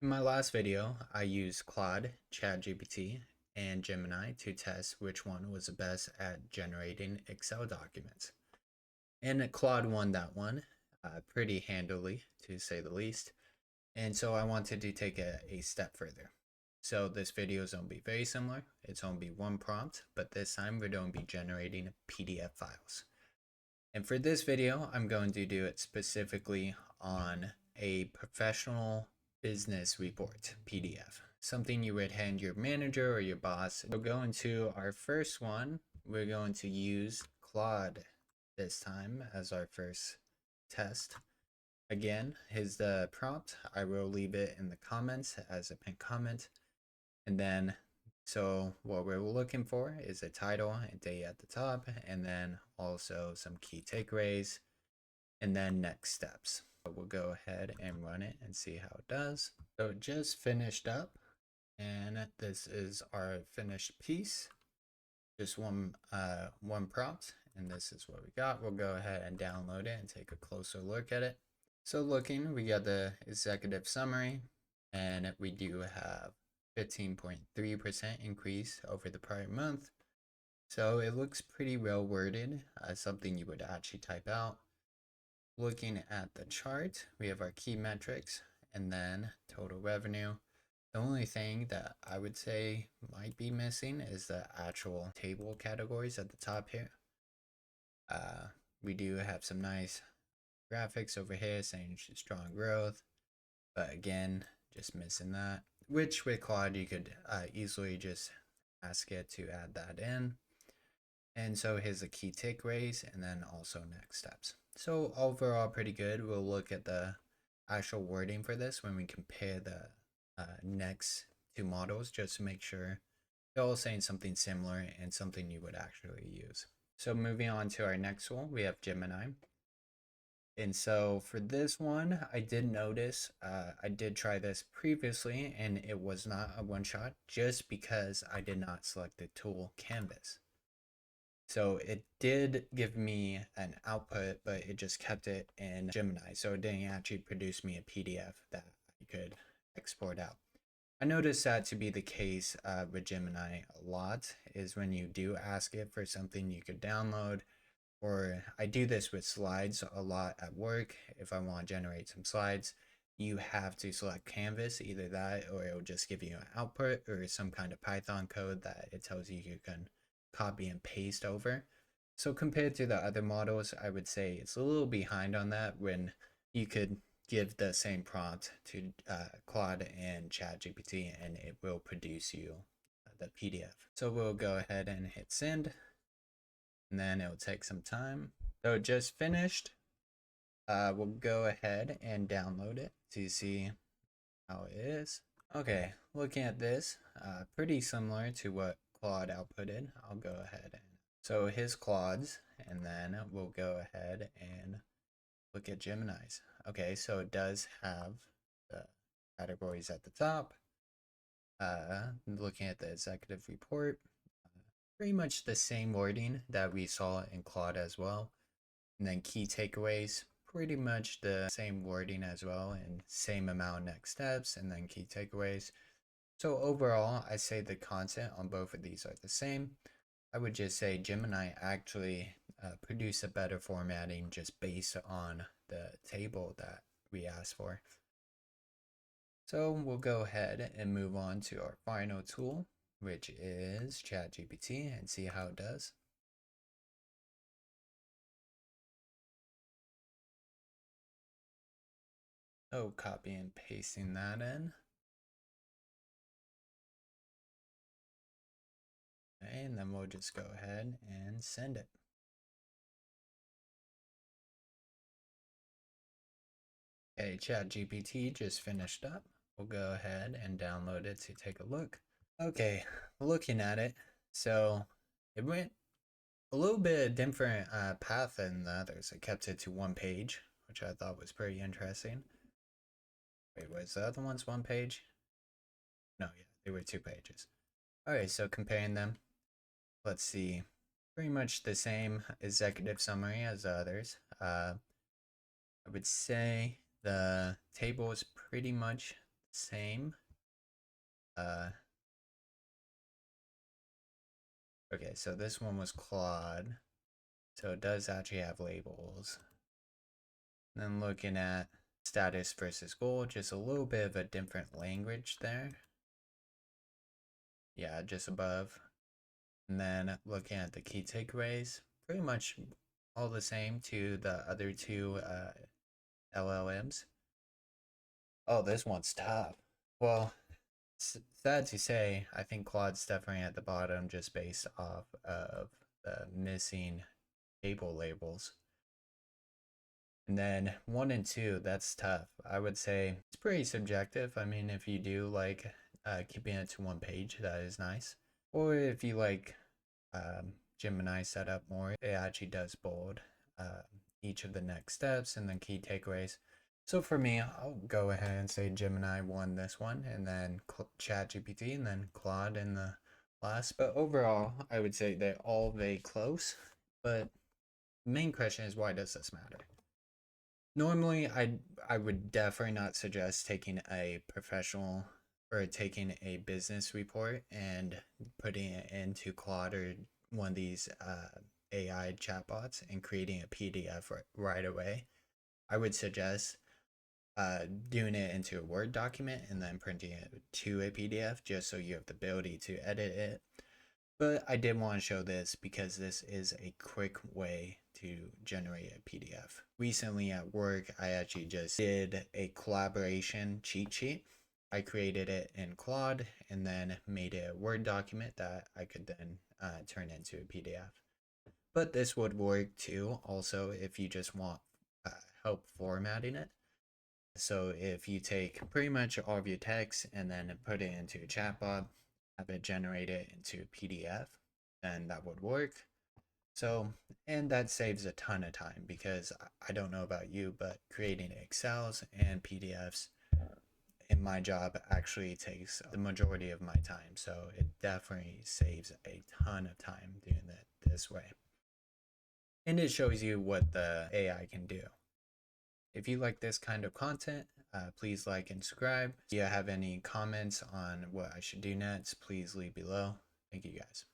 In my last video, I used Claude, ChatGPT, and Gemini to test which one was the best at generating Excel documents. And Claude won that one pretty handily, to say the least. And so I wanted to take a step further. So this video is going to be very similar. It's going to be one prompt, but this time we're going to be generating PDF files. And for this video, I'm going to do it specifically on a professional business report PDF, something you would hand your manager or your boss. We're going to our first one. We're going to use Claude this time as our first test. Again, here's the prompt. I will leave it in the comments as a pinned comment. And then so what we're looking for is a title and date at the top, and then also some key takeaways, and then next steps. So we'll go ahead and run it and see how it does. So it just finished up, and this is our finished piece. Just one prompt, and this is what we got. We'll go ahead and download it and take a closer look at it. So looking, we got the executive summary, and we do have 15.3% increase over the prior month. So it looks pretty well worded, something you would actually type out. Looking at the chart, we have our key metrics and then total revenue. The only thing that I would say might be missing is the actual table categories at the top here. We do have some nice graphics over here saying strong growth, but again, just missing that. Which with Claude, you could easily just ask it to add that in. And so here's the key takeaways and then also next steps. So overall, pretty good. We'll look at the actual wording for this when we compare the next two models just to make sure they're all saying something similar and something you would actually use. So moving on to our next one, we have Gemini. And so for this one, I did notice, I did try this previously and it was not a one shot just because I did not select the tool Canvas. So it did give me an output, but it just kept it in Gemini. So it didn't actually produce me a PDF that I could export out. I noticed that to be the case with Gemini a lot is when you do ask it for something you could download, or I do this with slides a lot at work. If I want to generate some slides, you have to select Canvas, either that or it will just give you an output or some kind of Python code that it tells you you can copy and paste over. So compared to the other models, I would say it's a little behind on that when you could give the same prompt to Claude and ChatGPT and it will produce you the PDF. So we'll go ahead and hit send. And then it'll take some time. So it just finished. We'll go ahead and download it to see how it is. Okay, looking at this, pretty similar to what Claude outputted. I'll go ahead and so his Claude's, and then we'll go ahead and look at Gemini's. Okay, so it does have the categories at the top. Looking at the executive report, pretty much the same wording that we saw in Claude as well. And then key takeaways, pretty much the same wording as well and same amount next steps and then key takeaways. So overall, I say the content on both of these are the same. I would just say Gemini actually produced a better formatting just based on the table that we asked for. So we'll go ahead and move on to our final tool, which is ChatGPT, and see how it does. So copy and pasting that in. Okay, and then we'll just go ahead and send it. Okay, ChatGPT just finished up. We'll go ahead and download it to take a look. Okay, looking at it, so it went a little bit different path than the others. It kept it to one page, which I thought was pretty interesting. Wait, was the other ones one page? No, yeah, they were 2 pages. Alright, so comparing them, let's see. Pretty much the same executive summary as the others. I would say the table is pretty much same. Okay, so this one was Claude. So it does actually have labels. And then looking at status versus goal, just a little bit of a different language there. Yeah, just above. And then looking at the key takeaways, pretty much all the same to the other two LLMs. Oh, this one's tough. Well, sad to say, I think Claude's definitely at the bottom just based off of the missing table labels. And then 1 and 2, that's tough. I would say it's pretty subjective. I mean, if you do like keeping it to one page, that is nice. Or if you like Gemini setup more, it actually does bold each of the next steps and then key takeaways. So for me, I'll go ahead and say Gemini won this one, and then ChatGPT, and then Claude in the last. But overall, I would say they're all very close. But the main question is, why does this matter? Normally, I would definitely not suggest taking a professional or taking a business report and putting it into Claude or one of these AI chatbots and creating a PDF right away. I would suggest doing it into a Word document and then printing it to a PDF just so you have the ability to edit it. But I did want to show this because this is a quick way to generate a PDF. Recently at work, I actually just did a collaboration cheat sheet. I created it in Claude and then made it a Word document that I could then turn into a PDF. But this would work too, also, if you just want help formatting it. So if you take pretty much all of your text and then put it into a chatbot, have it generate it into a PDF, then that would work. So, and that saves a ton of time because I don't know about you, but creating Excels and PDFs in my job actually takes the majority of my time. So it definitely saves a ton of time doing it this way. And it shows you what the AI can do. If you like this kind of content, please like and subscribe. If you have any comments on what I should do next, please leave below. Thank you guys.